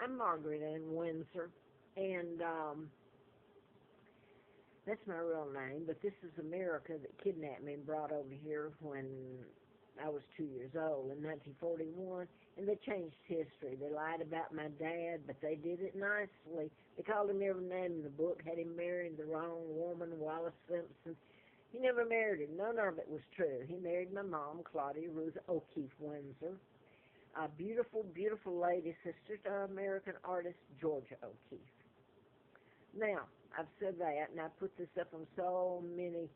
I'm Margaret Ann Windsor, and that's my real name, but this is America that kidnapped me and brought over here when I was 2 years old in 1941, and they changed history. They lied about my dad, but they did it nicely. They called him every name in the book, had him marrying the wrong woman, Wallace Simpson. He never married her. None of it was true. He married my mom, Claudia Ruth O'Keefe Windsor, a beautiful, beautiful lady, sister to American artist Georgia O'Keefe. Now, I've said that, and I put this up on so many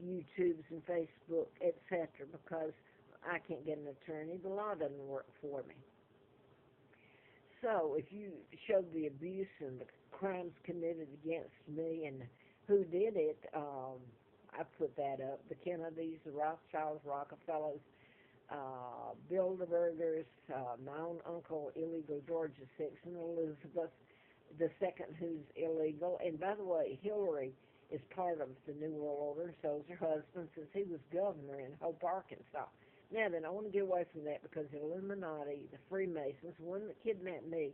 YouTubes and Facebook, etc., because I can't get an attorney. The law doesn't work for me. So, if you showed the abuse and the crimes committed against me and who did it, I put that up. The Kennedys, the Rothschilds, Rockefellers, Bilderbergers, my own uncle, illegal George VI, and Elizabeth the second, who's illegal. And by the way, Hillary is part of the New World Order, so is her husband, since he was governor in Hope, Arkansas. Now then, I want to get away from that because the Illuminati, the Freemasons, the one that kidnapped me,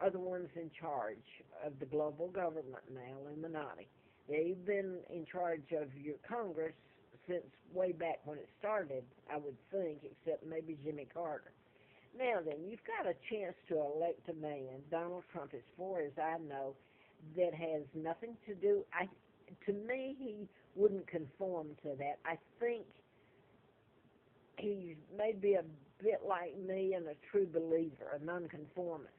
are the ones in charge of the global government now, Illuminati. They've been in charge of your Congress since way back when it started, I would think, except maybe Jimmy Carter. Now then, you've got a chance to elect a man, Donald Trump, as far as I know, that has nothing to do, to me, he wouldn't conform to that. I think he's maybe a bit like me and a true believer, a nonconformist.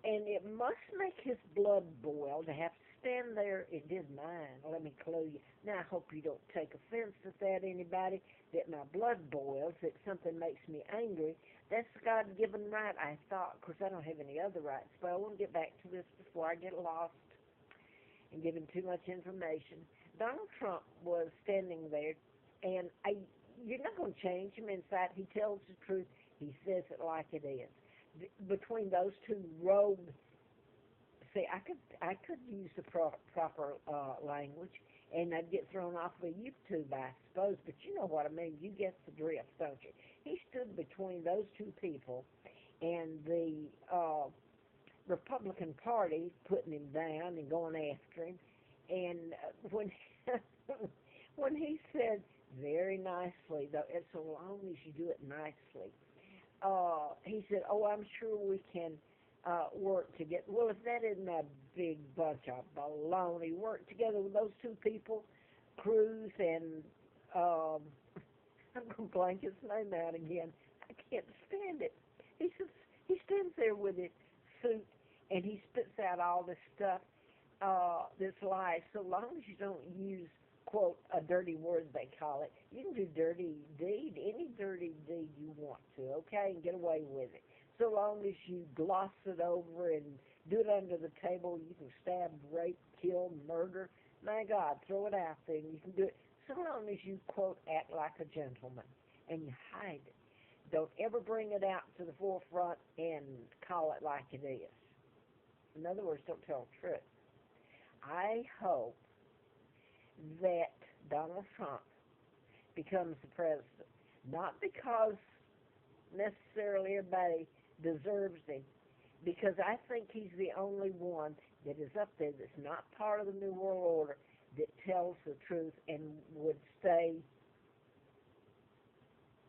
And it must make his blood boil to have to stand there. It did mine. Let me clue you. Now, I hope you don't take offense at that, anybody, that my blood boils, that something makes me angry. That's a God-given right, I thought. Of course, I don't have any other rights, but I want to get back to this before I get lost and giving too much information. Donald Trump was standing there, and you're not going to change him inside. He tells the truth. He says it like it is. Between those two rogue, see, I could use the proper language, and I'd get thrown off of YouTube, I suppose, but you know what I mean. You get the drift, don't you? He stood between those two people and the Republican Party putting him down and going after him. And when when he said very nicely, though, as so long as you do it nicely, he said, "Oh, I'm sure we can work together." Well, if that isn't a big bunch of baloney, work together with those two people, Cruz and I'm going to blank his name out again. I can't stand it. He stands there with his suit and he spits out all this stuff, this lies. So long as you don't use, quote, a dirty word, they call it. You can do dirty deed, any dirty deed you want to, okay, and get away with it. So long as you gloss it over and do it under the table, you can stab, rape, kill, murder. My God, throw it out there, and you can do it. So long as you, quote, act like a gentleman, and you hide it. Don't ever bring it out to the forefront and call it like it is. In other words, don't tell the truth. I hope that Donald Trump becomes the president, not because necessarily everybody deserves him, because I think he's the only one that is up there that's not part of the New World Order that tells the truth and would stay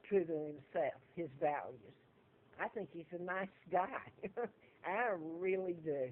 true to himself, his values. I think he's a nice guy. I really do.